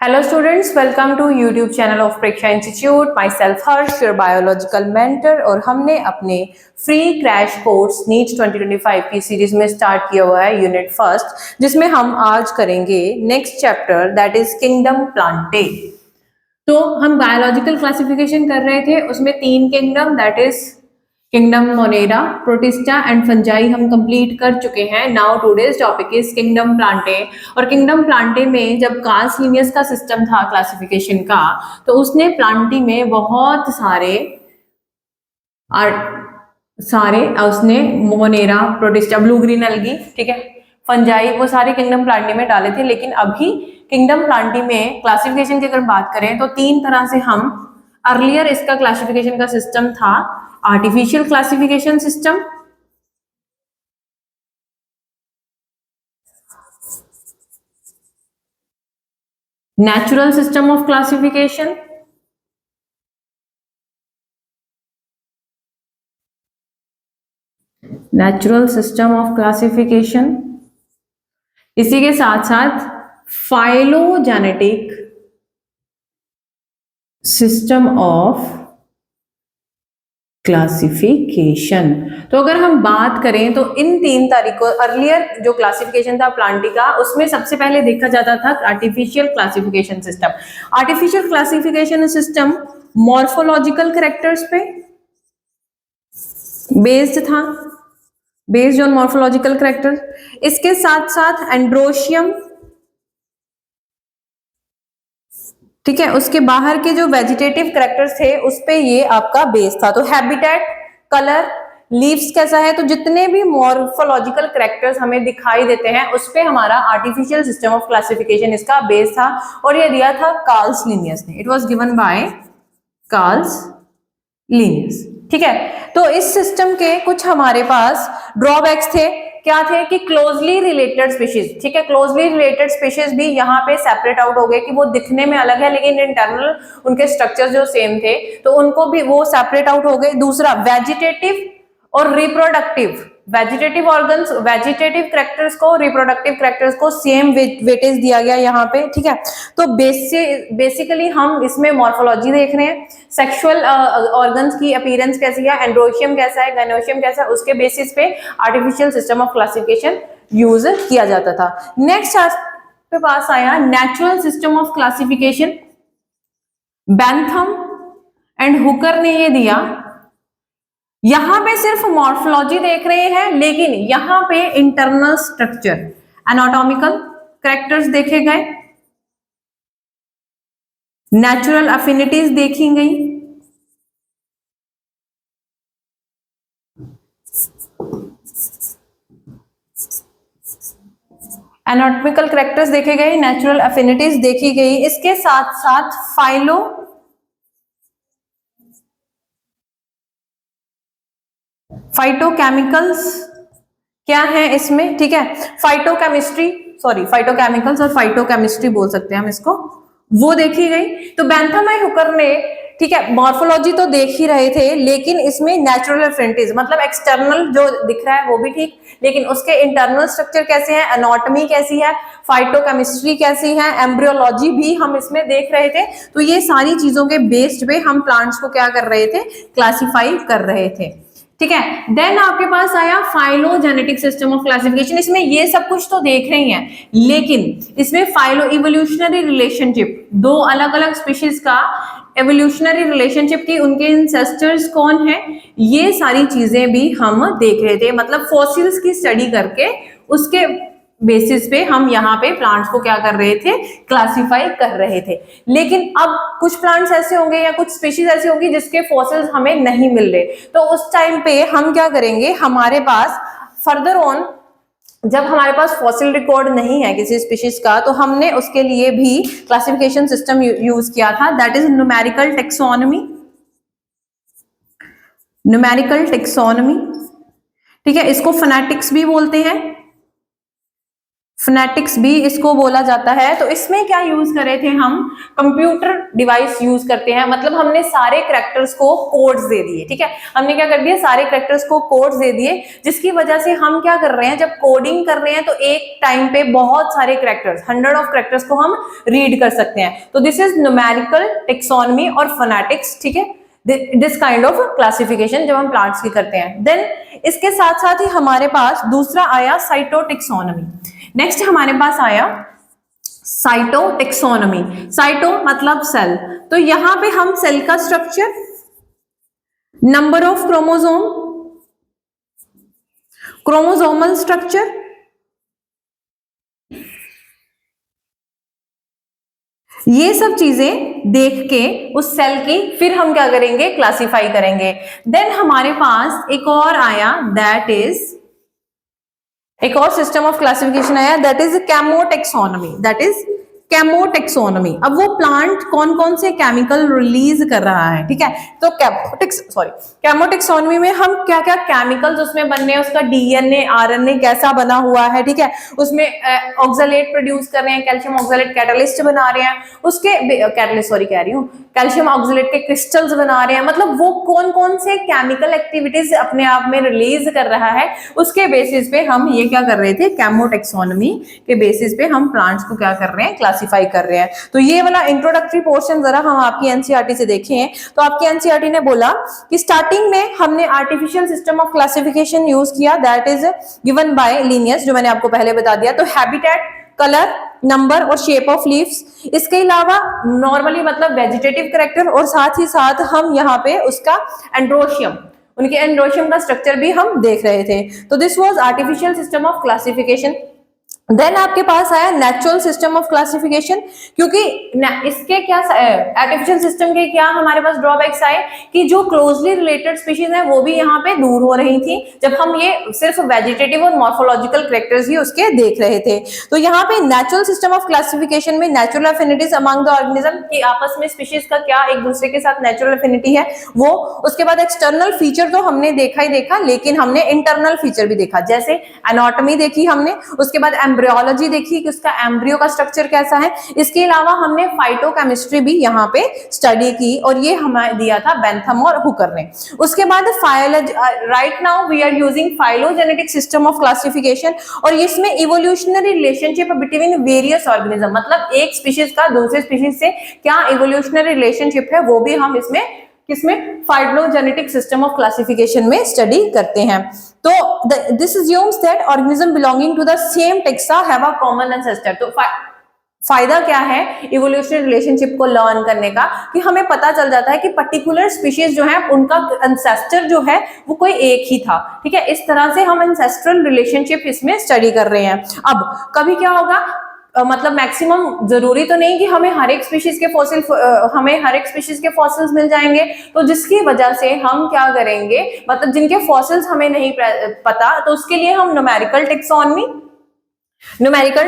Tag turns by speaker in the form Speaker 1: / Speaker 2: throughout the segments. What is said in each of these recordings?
Speaker 1: Hello students, welcome to YouTube channel of Preksha Institute. Myself Harsh, your biological mentor. और हमने अपने free crash course NEET 2025 की series में start किया हुआ है यूनिट फर्स्ट, जिसमें हम आज करेंगे next chapter that is kingdom Plantae. तो हम बायोलॉजिकल क्लासिफिकेशन कर रहे थे, उसमें 3 kingdom that is kingdom Monera, protista and fungi हम कंप्लीट कर चुके हैं। Now today's topic is kingdom Plantae. और किंगडम प्लांटे में जब कार्ल्स लिनियस का सिस्टम था क्लासिफिकेशन का, तो उसने प्लांटी में बहुत सारे उसने मोनेरा, प्रोटिस्टा, ब्लू ग्रीन अलगी, ठीक है, फंजाई, वो सारे किंगडम प्लांटी में डाले थे। लेकिन अभी किंगडम प्लांटी में क्लासिफिकेशन की अगर बात करें तो 3 तरह से हम अर्लियर इसका क्लासिफिकेशन का सिस्टम था। Artificial classification system, natural system of classification, natural system of classification, इसी के साथ साथ फाइलोजेनेटिक सिस्टम ऑफ क्लासिफिकेशन। तो अगर हम बात करें तो इन 3 तारीखों अर्लियर जो क्लासिफिकेशन था प्लांटी का, उसमें सबसे पहले देखा जाता था artificial classification system. Artificial classification system morphological characters पे बेस्ड था, बेस्ड ऑन मॉर्फोलॉजिकल कैरेक्टर। इसके साथ साथ एंड्रोशियम, ठीक है, उसके बाहर के जो वेजिटेटिव कैरेक्टर्स थे उस पे ये आपका बेस था। तो हैबिटेट, कलर, लीव्स कैसा है, तो जितने भी मॉर्फोलॉजिकल कैरेक्टर्स हमें दिखाई देते हैं उस पे हमारा आर्टिफिशियल सिस्टम ऑफ क्लासिफिकेशन इसका बेस था। और ये दिया था कार्ल्स लिनियस ने, it was given by Carl's Linnaeus, ठीक है। तो इस सिस्टम के कुछ हमारे पास ड्रॉबैक्स थे। क्या थे कि क्लोजली रिलेटेड स्पीशीज, ठीक है, क्लोजली रिलेटेड स्पीशीज भी यहाँ पे सेपरेट आउट हो गए कि वो दिखने में अलग है लेकिन इंटरनल उनके स्ट्रक्चर जो सेम थे, तो उनको भी वो सेपरेट आउट हो गए। दूसरा वेजिटेटिव और reproductive, vegetative organs, vegetative characters को, रिप्रोडक्टिव कैरेक्टर्स को सेम वेटेज दिया गया यहाँ पे, ठीक है। तो बेसिकली हम इसमें मॉर्फोलॉजी देख रहे हैं, सेक्सुअल ऑर्गन्स की अपीयरेंस कैसी है, एंड्रोशियम कैसा है, गाइनोशियम कैसा है, उसके बेसिस पे artificial system of classification use किया जाता था। नेक्स्ट पे पास आया natural system of classification. Bentham and Hooker ने ये दिया। यहां पे सिर्फ मॉर्फोलॉजी देख रहे हैं लेकिन यहां पे इंटरनल स्ट्रक्चर, एनाटॉमिकल कैरेक्टर्स देखे गए, नेचुरल अफिनिटीज देखी गई, एनाटॉमिकल कैरेक्टर्स देखे गए, नेचुरल अफिनिटीज देखी गई। इसके साथ साथ फाइटोकेमिकल्स क्या है इसमें, ठीक है, फाइटोकेमिकल्स और फाइटोकेमिस्ट्री बोल सकते हैं हम इसको, वो देखी गई। तो बैंथम एंड हुकर ने, ठीक है, मॉर्फोलॉजी तो देख ही रहे थे लेकिन इसमें नेचुरल अफिनिटीज, मतलब एक्सटर्नल जो दिख रहा है वो भी ठीक, लेकिन उसके इंटरनल स्ट्रक्चर कैसे हैं, एनाटॉमी कैसी है, फाइटोकेमिस्ट्री कैसी है, एम्ब्रियोलॉजी भी हम इसमें देख रहे थे। तो ये सारी चीजों के बेस्ड पे हम प्लांट्स को क्या कर रहे थे, क्लासिफाई कर रहे थे, ठीक है। देन आपके पास आया फाइलोजेनेटिक सिस्टम ऑफ क्लासिफिकेशन। इसमें ये सब कुछ तो देख रहे हैं लेकिन इसमें फाइलो इवोल्यूशनरी रिलेशनशिप, 2 अलग अलग स्पीशीज का एवोल्यूशनरी रिलेशनशिप की, उनके इंसेस्टर्स कौन है, ये सारी चीजें भी हम देख रहे थे। मतलब फॉसिल्स की स्टडी करके उसके बेसिस पे हम यहाँ पे प्लांट्स को क्या कर रहे थे, क्लासिफाई कर रहे थे। लेकिन अब कुछ प्लांट्स ऐसे होंगे या कुछ स्पीशीज ऐसी होंगी जिसके फॉसिल्स हमें नहीं मिल रहे, तो उस टाइम पे हम क्या करेंगे, हमारे पास फर्दर ऑन जब हमारे पास फॉसिल रिकॉर्ड नहीं है किसी स्पीशीज का, तो हमने उसके लिए भी क्लासिफिकेशन सिस्टम यूज किया था, that is numerical taxonomy. Numerical taxonomy, ठीक है, इसको फोनेटिक्स भी बोलते हैं, फोनेटिक्स भी इसको बोला जाता है। तो इसमें क्या यूज करे थे हम, कंप्यूटर डिवाइस यूज करते हैं, मतलब हमने सारे कैरेक्टर्स को कोड्स दे दिए, ठीक है, हमने क्या कर दिया, सारे कैरेक्टर्स को कोड्स दे दिए, जिसकी वजह से हम क्या कर रहे हैं, जब कोडिंग कर रहे हैं तो एक टाइम पे बहुत सारे कैरेक्टर्स, 100 ऑफ कैरेक्टर्स को हम रीड कर सकते हैं। तो दिस इज न्यूमेरिकल टेक्सोनॉमी और फोनेटिक्स, ठीक है, दिस काइंड ऑफ क्लासिफिकेशन जब हम प्लांट्स की करते हैं। देन इसके साथ साथ ही हमारे पास दूसरा आया साइटोटेक्सोनॉमी। नेक्स्ट हमारे पास आया साइटोटेक्सोनॉमी। साइटो मतलब सेल, तो यहां पे हम सेल का structure, number of chromosome, chromosomal structure, ये सब चीजें देख के उस सेल की फिर हम क्या करेंगे, क्लासिफाई करेंगे। देन हमारे पास एक और आया, दैट इज एक और सिस्टम ऑफ क्लासिफिकेशन आया, that is chemotaxonomy. That is chemotaxonomy. अब वो प्लांट कौन कौन से केमिकल रिलीज कर रहा है, ठीक है, तो केमोटेक्सोनॉमी में हम क्या क्या केमिकल्स उसमें बनने हैं, उसका डीएनए आरएनए कैसा बना हुआ है, ठीक है, उसमें ऑक्सलेट प्रोड्यूस कर रहे हैं, कैल्शियम ऑक्सलेट कैटलिस्ट बना रहे हैं, उसके कैटलिस्ट सॉरी कह रही हूँ, कैल्शियम ऑक्सलेट के क्रिस्टल्स बना रहे हैं, मतलब वो कौन कौन से केमिकल एक्टिविटीज अपने आप में रिलीज कर रहा है, उसके बेसिस पे हम ये क्या कर रहे थे, केमोटेक्सोनॉमी के बेसिस पे हम प्लांट्स को क्या कर रहे हैं, क्लासिफाई कर रहे हैं। तो ये वाला इंट्रोडक्टरी पोर्शन जरा हम आपकी एनसीईआरटी से देखें, तो आपकी एनसीईआरटी ने बोला कि स्टार्टिंग में हमने artificial system of classification use किया, that is given by Linnaeus, जो मैंने आपको पहले बता दिया। तो हैबिटेट, कलर, नंबर और शेप ऑफ लीव्स, इसके अलावा नॉर्मली मतलब वेजिटेटिव कैरेक्टर, और साथ ही साथ हम यहाँ पे उसका एंड्रोशियम, उनके एंड्रोशियम का स्ट्रक्चर भी हम देख रहे थे। तो this was artificial system of classification. Then आपके पास आया नेचुरल सिस्टम ऑफ क्लासिफिकेशन, क्योंकि इसके क्या आर्टिफिशियल सिस्टम के क्या हमारे पास ड्रॉबैक्स आए कि जो क्लोजली रिलेटेड स्पीशीज है वो भी यहाँ पे दूर हो रही थी, जब हम ये सिर्फ वेजिटेटिव और मॉर्फोलॉजिकल कैरेक्टर्स ही उसके देख रहे थे। तो यहाँ पे नेचुरल सिस्टम ऑफ क्लासिफिकेशन में natural affinities among the organism की आपस में स्पीशीज का क्या एक दूसरे के साथ नेचुरल एफिनिटी है वो, उसके बाद एक्सटर्नल फीचर तो हमने देखा ही देखा, लेकिन हमने इंटरनल फीचर भी देखा, जैसे एनाटॉमी देखी हमने, उसके बाद एम्ब्रियोलॉजी देखी कि उसका एम्ब्रियो का स्ट्रक्चर कैसा है, इसके अलावा हमने फाइटोकेमिस्ट्री भी यहाँ पे स्टडी की, और ये हमें दिया था बेंथम और हुकर ने। उसके बाद right now we are using phylogenetic system of classification, और इसमें evolutionary relationship between various organism, मतलब एक स्पीशीज का दूसरे स्पीशीज से क्या इवोल्यूशनरी रिलेशनशिप है वो भी हम इसमें किसमें, फाइलोजेनेटिक सिस्टम ऑफ क्लासिफिकेशन में स्टडी करते हैं। तो this assumes that organism belonging to the same taxa have a common ancestor। तो फायदा क्या है इवोल्यूशनरी रिलेशनशिप को लर्न करने का, कि हमें पता चल जाता है कि पर्टिकुलर स्पीशीज जो है उनका एंसेस्टर जो है वो कोई एक ही था, ठीक है, इस तरह से हम एंसेस्ट्रल रिलेशनशिप इसमें स्टडी कर रहे हैं। अब कभी क्या होगा, मतलब मैक्सिमम जरूरी तो नहीं कि हमें हर एक स्पीशीज के फॉसिल्स मिल जाएंगे, तो जिसकी वजह से हम क्या करेंगे, मतलब जिनके फॉसिल्स हमें नहीं पता, तो उसके लिए हम न्यूमेरिकल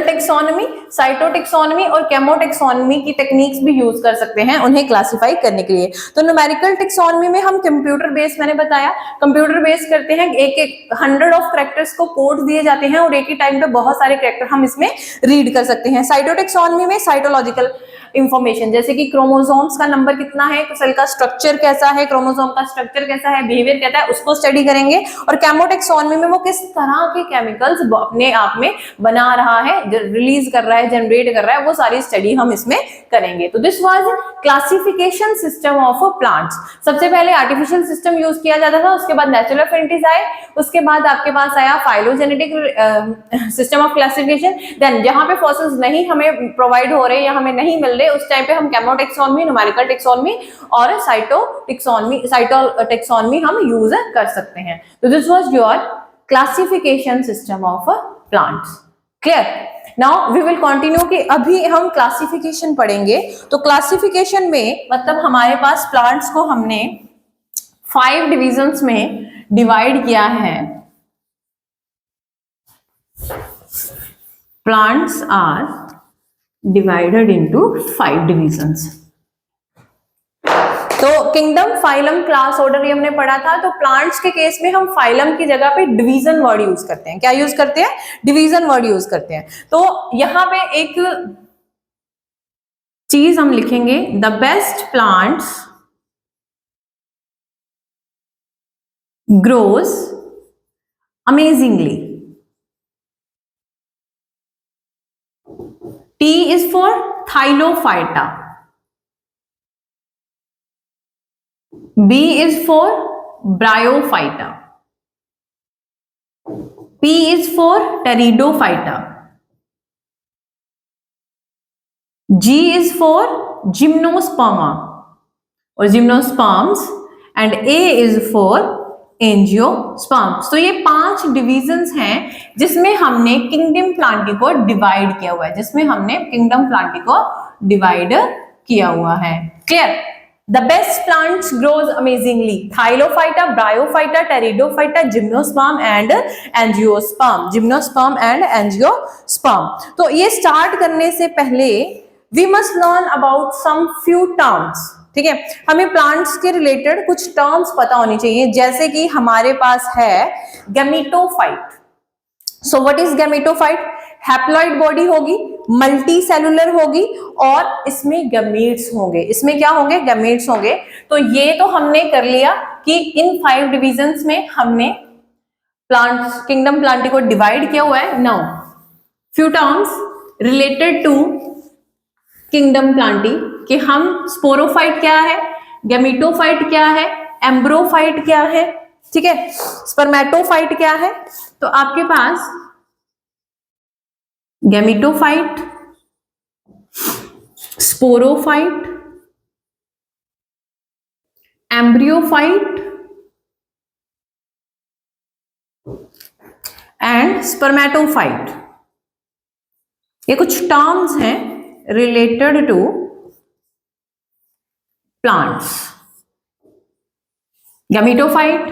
Speaker 1: टेक्सोनॉमी, साइटोटेक्सोनॉमी और केमोटेक्सोनॉमी की टेक्निक्स भी यूज कर सकते हैं उन्हें क्लासिफाई करने के लिए। तो न्यूमेरिकल टेक्सोनॉमी में हम कंप्यूटर बेस, मैंने बताया कंप्यूटर बेस करते हैं, एक 100 ऑफ कैरेक्टर्स को कोड दिए जाते हैं और एक ही टाइम पे बहुत सारे कैरेक्टर हम इसमें रीड कर सकते हैं। साइटोटेक्सोनॉमी में साइटोलॉजिकल इंफॉर्मेशन, जैसे कि क्रोमोसोम्स का नंबर कितना है, सेल का स्ट्रक्चर कैसा है, क्रोमोसोम का स्ट्रक्चर कैसा है, बिहेवियर कैसा है, उसको स्टडी करेंगे। और केमोटेक्सोनॉमी में वो किस तरह के केमिकल्स अपने आप में बना रहा है, रिलीज कर रहा है, जनरेट कर रहा है, वो सारी स्टडी हम इसमें करेंगे। तो this was classification system of plants. सबसे पहले आर्टिफिशियल सिस्टम यूज किया जाता था, उसके बाद नेचुरल एफिनिटीज आए, उसके बाद आपके पास आया phylogenetic system of classification. Then जहां पे फॉसिल्स नहीं हमें प्रोवाइड हो रहे या हमें नहीं मिल रहे, उस टाइम पे हम केमोटेक्सोनॉमी, न्यूमेरिकल टेक्सोनॉमी और साइटोटेक्सोनॉमी हम यूज कर सकते हैं। तो this was your classification system of plants. Clear? Now we will continue कि अभी हम क्लासिफिकेशन पढ़ेंगे। तो क्लासिफिकेशन में मतलब हमारे पास प्लांट्स को हमने 5 डिविजन्स में डिवाइड किया है। Plants are divided into 5 divisions। तो किंगडम, फाइलम, क्लास, ऑर्डर ये हमने पढ़ा था। तो प्लांट्स के केस में हम फाइलम की जगह पे डिवीजन वर्ड यूज करते हैं। क्या यूज करते हैं? डिवीजन वर्ड यूज करते हैं। तो यहां पे एक चीज हम लिखेंगे, the best plants grows amazingly. T is for Thylophyta. B is for Bryophyta. P is for Pteridophyta. G is for Gymnosperma or Gymnosperms and A is for angiosperms. तो ये 5 डिविजन्स हैं जिसमें हमने किंगडम प्लांटी को divide किया हुआ है, जिसमें हमने किंगडम प्लांटी को डिवाइड किया हुआ है। Clear? The best plants grows amazingly, Thallophyta, Bryophyta, Pteridophyta, gymnosperm and angiosperm, gymnosperm and angiosperm. तो ये स्टार्ट करने से पहले we must learn about some few terms. ठीक है, हमें प्लांट्स के रिलेटेड कुछ टर्म्स पता होनी चाहिए, जैसे कि हमारे पास है gametophyte. So what is gametophyte? Haploid body होगी, मल्टी सेलुलर होगी और इसमें गैमेट्स होंगे। इसमें क्या होंगे? गैमेट्स होंगे। तो ये तो हमने कर लिया कि इन 5 डिविजन्स में हमने प्लांट्स, किंगडम प्लांटी को डिवाइड किया हुआ है। Now few terms related to kingdom plantae कि हम स्पोरोफाइट क्या है, गैमेटोफाइट क्या है, एम्ब्रोफाइट क्या है, ठीक है, स्पर्मेटोफाइट क्या है। तो आपके पास gametophyte, sporophyte, embryophyte and spermatophyte, ये कुछ टर्म्स हैं related to plants. Gametophyte,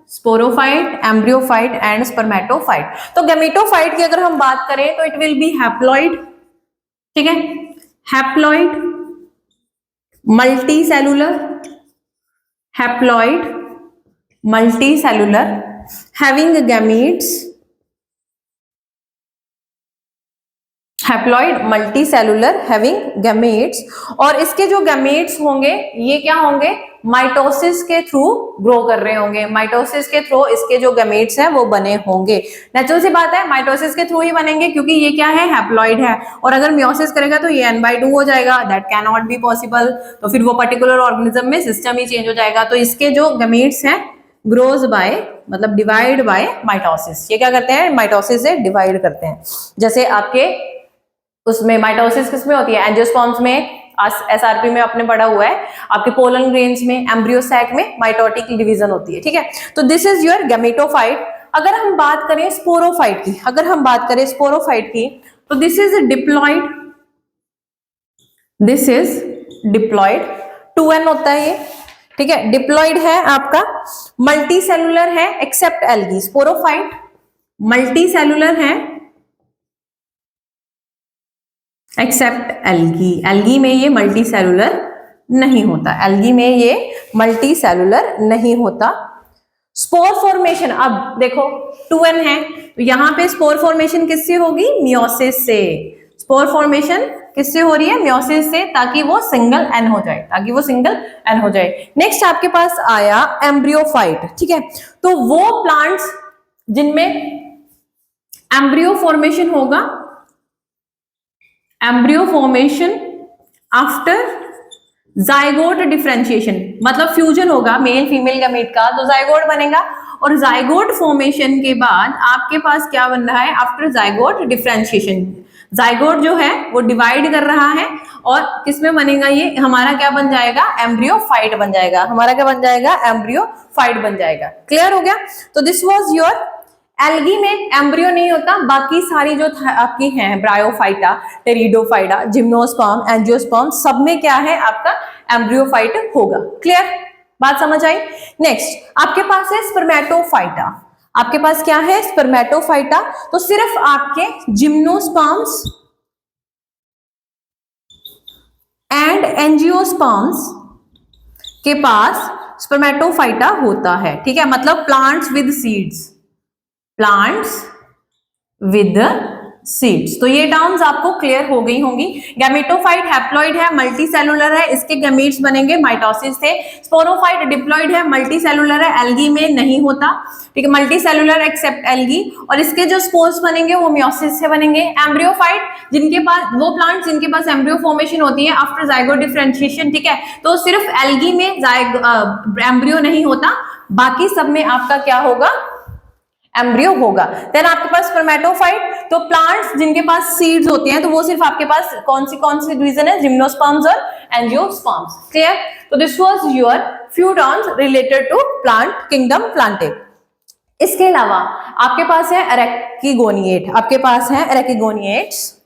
Speaker 1: sporophyte, embryophyte and spermatophyte. तो गैमेटोफाइट की अगर हम बात करें तो इट विल बी हैप्लॉइड, ठीक है, haploid, multi cellular, haploid, multi cellular, having gametes, haploid, multi cellular, having gametes. और इसके जो गैमेट्स होंगे ये क्या होंगे? माइटोसिस के थ्रू ग्रो कर रहे होंगे। माइटोसिस के थ्रू इसके जो गैमेट्स हैं वो बने होंगे। नेचुरल सी बात है, माइटोसिस के थ्रू ही बनेंगे क्योंकि ये क्या है? हैप्लॉइड है। और अगर मियोसिस करेगा तो ये n/2 हो जाएगा, that can not be possible. तो फिर वो पर्टिकुलर ऑर्गेनिज्म में सिस्टम ही चेंज हो जाएगा। तो इसके जो गैमेट्स हैं ग्रोज बाय, मतलब डिवाइड बाय माइटोसिस। ये क्या करते हैं? माइटोसिस से डिवाइड करते हैं। जैसे आपके उसमें माइटोसिस किसमें होती है? एंजियोस्पर्म्स में, एसआरपी में आपने पढ़ा हुआ है। आपके पोलन ग्रेन्स में, एम्ब्रियो सैक में माइटोटिक डिवीजन होती है। ठीक है, तो दिस इज योर गैमेटोफाइट। अगर हम बात करें स्पोरोफाइट की, अगर हम बात करें स्पोरोफाइट की, तो this is diploid, this is diploid, 2n होता है ये, ठीक है, डिप्लॉइड है आपका, मल्टी सेलुलर है except algae. Sporophyte multicellular है एक्सेप्ट एल्गी। एल्गी में ये मल्टी सेलुलर नहीं होता, एल्गी में ये मल्टी सेलुलर नहीं होता। स्पोर फॉर्मेशन, अब देखो 2n है तो यहां पे स्पोर फॉर्मेशन किससे होगी? मियोसिस से। स्पोर फॉर्मेशन किससे हो रही है? मियोसिस से, ताकि वो सिंगल एन हो जाए, ताकि वो सिंगल एन हो जाए। नेक्स्ट आपके पास आया एम्ब्रियोफाइट, ठीक है, तो वो प्लांट्स जिनमें एम्ब्रियो फॉर्मेशन होगा, embryo formation after zygote differentiation, मतलब फ्यूजन होगा मेल फीमेल गैमेट का, तो जाइगोट बनेगा। और जाइगोट फॉर्मेशन के बाद आपके पास क्या बन रहा है? आफ्टर जाइगोट डिफरेंशिएशन, जाइगोट जो है वो डिवाइड कर रहा है और किसमें बनेगा? ये हमारा क्या बन जाएगा? एम्ब्रियोफाइट बन जाएगा। हमारा क्या बन जाएगा? एम्ब्रियोफाइट बन जाएगा। क्लियर हो गया? तो दिस वाज योर, एल्गी में एम्ब्रियो नहीं होता, बाकी सारी जो आपकी हैं ब्रायोफाइटा, टेरिडोफाइटा, जिम्नोस्पर्म, एंजियोस्पर्म, सब में क्या है? आपका एम्ब्रियोफाइट होगा। क्लियर? बात समझ आई? नेक्स्ट आपके पास है स्पर्मेटोफाइटा। आपके पास क्या है? स्पर्मेटोफाइटा। तो सिर्फ आपके जिम्नोस्पर्म्स एंड एंजियोस्पर्म्स के पास स्पर्मेटोफाइटा होता है, ठीक है, मतलब plants with seeds, plants with seeds. तो ये टर्म्स आपको क्लियर हो गई होंगी। गैमेटोफाइट हैप्लॉइड है, मल्टीसेलुलर है, इसके गैमीट्स बनेंगे माइटोसिस से। स्पोरोफाइट डिप्लॉइड है, मल्टीसेलुलर है, एल्गी में नहीं होता, ठीक है, मल्टीसेलुलर एक्सेप्ट एल्गी, और इसके जो स्पोर्स बनेंगे वो मियोसिस से बनेंगे। एम्ब्रियोफाइट जिनके पास, वो प्लांट्स जिनके पास एम्ब्रियो फॉर्मेशन होती है आफ्टर जाइगोट डिफरेंशिएशन, ठीक है, तो सिर्फ एल्गी में एम्ब्रियो नहीं होता, बाकी सब में आपका क्या होगा, एम्ब्रियो होगा। देन आपके पास स्पर्मेटोफाइट, तो प्लांट्स जिनके पास सीड्स होते हैं तो वो सिर्फ आपके पास कौन सी डिवीजन है, जिम्नोस्पर्म्स और एंजियोस्पर्म्स, क्लियर। तो this was your few terms related to plant kingdom plantae. इसके अलावा आपके पास है अरेकिगोनिएट, आपके पास है अरेकिगोनिएट्स,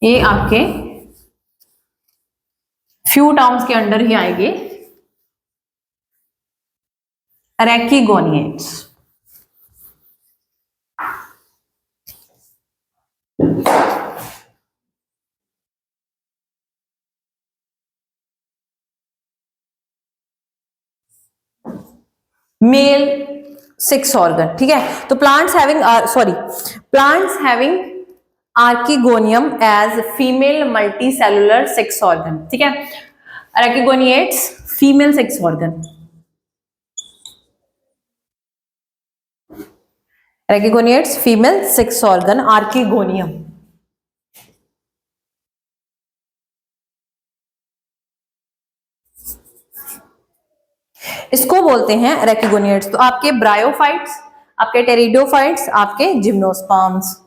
Speaker 1: ये आपके फ्यू टर्म्स के अंडर ही आएंगे, अरेकिगोनिएट्स। मेल 6 ऑर्गन, ठीक है, तो plants having archegonium as female multicellular 6 organ, ठीक है, archegoniates female 6 organ, archegoniates female 6 organ archegonium. इसको बोलते हैं अरेकिगोनिएट्स। तो आपके ब्रायोफाइट्स, आपके टेरिडोफाइट्स, आपके जिम्नोस्पर्म्स।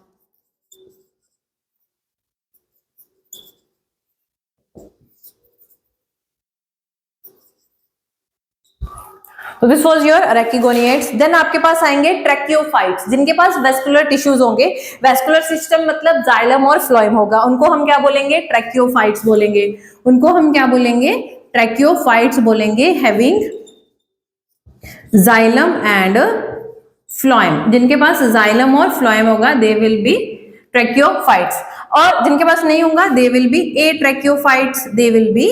Speaker 1: तो दिस वाज योर अरेकिगोनिएट्स। देन आपके पास आएंगे ट्रैकियोफाइट्स, जिनके पास वेस्कुलर टिश्यूज होंगे, वेस्कुलर सिस्टम मतलब जाइलम और फ्लोएम होगा, उनको हम क्या बोलेंगे, ट्रैकियोफाइट्स बोलेंगे, उनको हम क्या बोलेंगे, ट्रैकियोफाइट्स बोलेंगे, हैविंग जाइलम एंड फ्लोएम। जिनके पास जाइलम और फ्लोएम होगा दे विल बी ट्रैकियोफाइट्स, और जिनके पास नहीं होगा they will be atracheophytes, they will be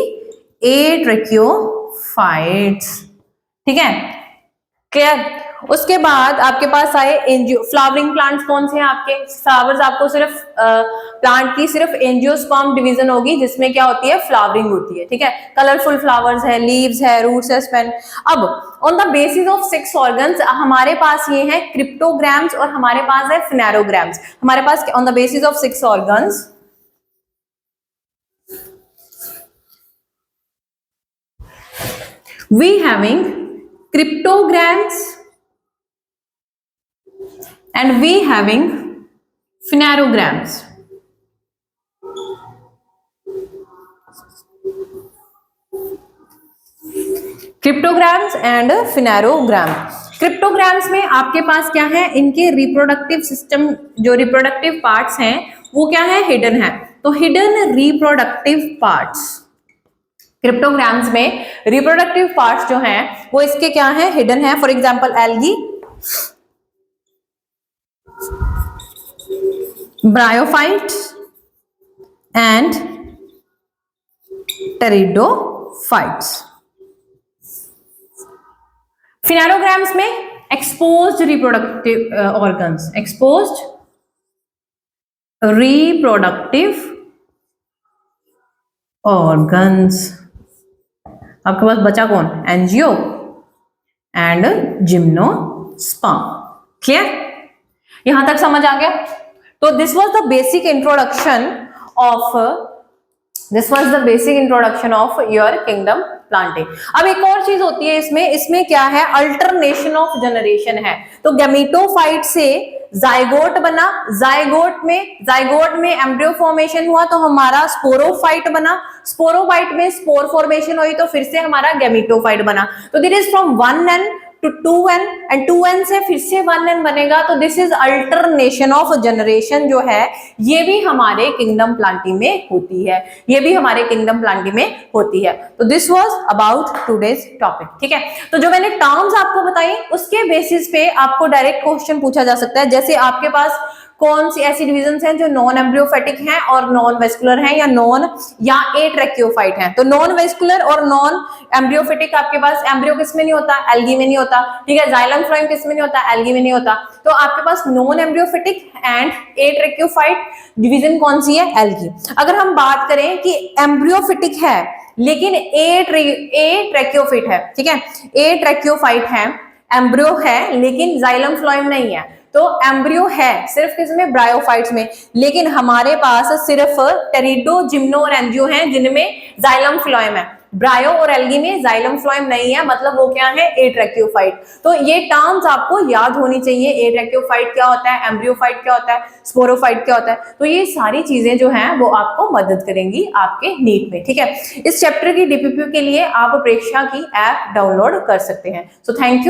Speaker 1: atracheophytes, ठीक है, क्लियर। उसके बाद आपके पास आए एंजियो, फ्लावरिंग प्लांट्स कौन से हैं आपके, फ्लावर्स आपको सिर्फ प्लांट की सिर्फ एंजियोस्पर्म डिवीजन होगी, जिसमें क्या होती है, फ्लावरिंग होती है, ठीक है, कलरफुल फ्लावर्स है, लीव्स है, रूट्स है, स्पेन। अब on the basis of 6 organs हमारे पास ये है क्रिप्टोग्राम्स और हमारे पास है फिनेरोग्राम्स। हमारे पास on the basis of 6 organs we having cryptograms and we having phanerograms. Cryptograms and phanerogram. Cryptograms में आपके पास क्या है, इनके रिप्रोडक्टिव सिस्टम, जो रिप्रोडक्टिव पार्ट्स हैं वो क्या है, हिडन है। तो हिडन रिप्रोडक्टिव पार्ट्स, क्रिप्टोग्राम्स में रिप्रोडक्टिव पार्ट्स जो हैं वो इसके क्या है, हिडन है। For example algae, bryophytes and pteridophytes. Phanerograms में exposed reproductive organs, exposed reproductive organs. आपके पास बचा कौन, एंजियो एंड जिम्नोस्पर्म, क्लियर, यहां तक समझ आ गया। तो this was the basic introduction of your kingdom Plantae. अब एक और चीज होती है इसमें क्या है, अल्टरनेशन ऑफ जनरेशन है। तो गैमेटोफाइट से जाइगोट बना, जाइगोट में एम्ब्रियो फॉर्मेशन हुआ तो हमारा स्पोरोफाइट बना, स्पोरोफाइट में स्पोर फॉर्मेशन हुई तो फिर से हमारा गैमेटोफाइट बना। तो this is from 1n to 2n and 2n से फिर से 1n बनेगा। तो this is alternation of generation जो है ये भी हमारे किंगडम प्लांटी में होती है, ये भी हमारे किंगडम प्लांटी में होती है। तो this was about today's topic, ठीक है। तो जो मैंने टर्म्स आपको बताई उसके बेसिस पे आपको डायरेक्ट क्वेश्चन पूछा जा सकता है। जैसे आपके पास कौन सी ऐसी डिविजन्स हैं जो नॉन एम्ब्रियोफेटिक हैं और नॉन वेस्कुलर हैं या एट्रेक्योफाइट हैं। तो नॉन वेस्कुलर और नॉन एम्ब्रियोफेटिक आपके पास एम्ब्रियो किस में नहीं होता, एल्गी में नहीं होता, ठीक है। जाइलम फ्लोएम किस में नहीं होता, एल्गी में नहीं होता। तो आपके पास नॉन एम्ब्रियोफेटिक एंड एट्रेक्योफाइट डिवीजन कौन सी है, एल्गी। अगर हम बात करें कि एम्ब्रियोफिटिक है लेकिन ए ट्रैक्योफिट है, ठीक है, ए ट्रैक्योफाइट है, एम्ब्रियो है लेकिन जाइलम फ्लोएम नहीं है। तो एम्ब्रियो है सिर्फ किसमें, ब्रायोफाइट्स में, लेकिन हमारे पास सिर्फ टेरिडो, जिम्नो और एंजियो हैं जिनमें जाइलम फ्लोएम है। ब्रायो और एल्गी में जाइलम फ्लोएम नहीं है, मतलब वो क्या है, एट्रेक्योफाइट। तो ये टर्म्स आपको याद होनी चाहिए, एट्रेक्योफाइट क्या होता है, एम्ब्रियोफाइट क्या होता है, स्पोरोफाइट क्या होता है। तो ये सारी चीजें जो हैं वो आपको मदद करेंगी आपके नीट में, ठीक है। इस चैप्टर की डीपीपी के लिए आप प्रेक्षा की ऐप डाउनलोड कर सकते हैं। So thank you.